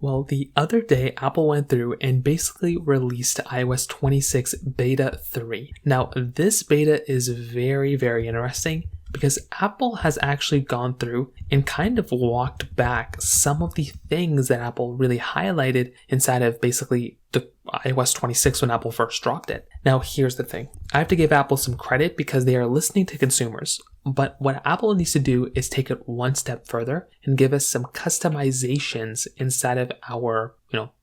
Well, the other day, Apple went through and basically released iOS 26 Beta 3. Now, this beta is very, very interesting because Apple has actually gone through and kind of walked back some of the things that Apple really highlighted inside of basically the iOS 26 when Apple first dropped it. Now, here's the thing. I have to give Apple some credit because they are listening to consumers. But what Apple needs to do is take it one step further and give us some customizations inside of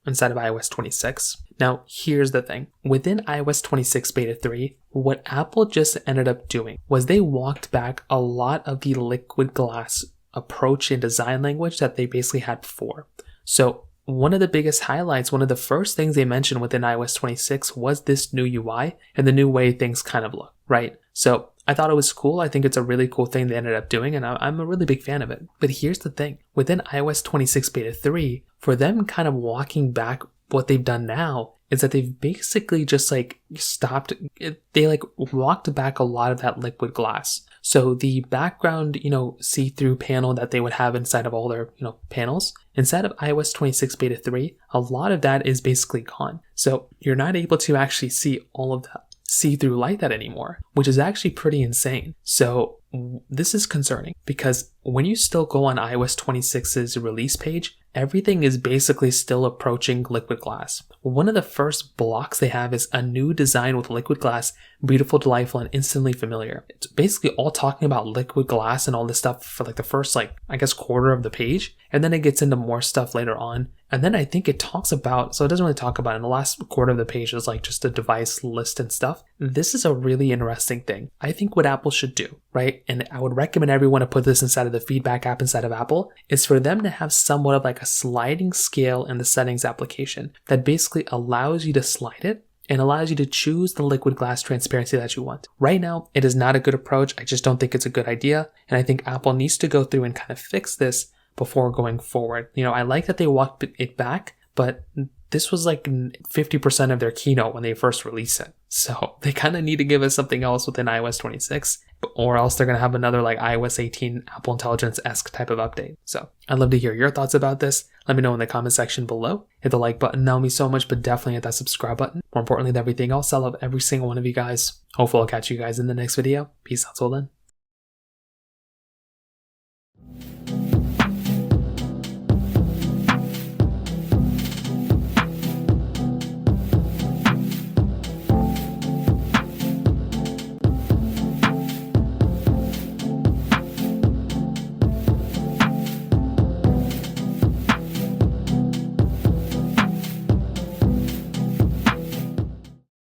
inside of iOS 26. Now, here's the thing. Within iOS 26 Beta 3, what Apple just ended up doing was they walked back a lot of the liquid glass approach and design language that they basically had before. So one of the biggest highlights, one of the first things they mentioned within iOS 26 was this new UI and the new way things kind of look, right? So I thought it was cool. I think it's a really cool thing they ended up doing, and I'm a really big fan of it. But here's the thing. Within iOS 26 Beta 3, for them kind of walking back what they've done now is that they've basically just stopped. They walked back a lot of that liquid glass. So the background, see-through panel that they would have inside of all their, panels, inside of iOS 26 Beta 3, a lot of that is basically gone. So you're not able to actually see all of that see-through like that anymore, which is actually pretty insane. So this is concerning because when you still go on iOS 26's release page, everything is basically still approaching liquid glass. One of the first blocks they have is a new design with liquid glass, beautiful, delightful, and instantly familiar. It's basically all talking about liquid glass and all this stuff for the first, quarter of the page. And then it gets into more stuff later on. And then I think it talks about, so it doesn't really talk about it. In the last quarter of the page is just a device list and stuff. This is a really interesting thing. I think what Apple should do, right? And I would recommend everyone to put this inside of the feedback app inside of Apple, is for them to have somewhat of a sliding scale in the settings application that basically allows you to slide it and allows you to choose the liquid glass transparency that you want. Right now, it is not a good approach. I just don't think it's a good idea. And I think Apple needs to go through and kind of fix this before going forward. I like that they walked it back, but this was 50% of their keynote when they first released it. So they kind of need to give us something else within iOS 26, or else they're going to have another iOS 18 Apple Intelligence-esque type of update. So I'd love to hear your thoughts about this. Let me know in the comment section below. Hit the like button, that would mean so much, but definitely hit that subscribe button. More importantly than everything else, I love every single one of you guys. Hopefully I'll catch you guys in the next video. Peace out till then.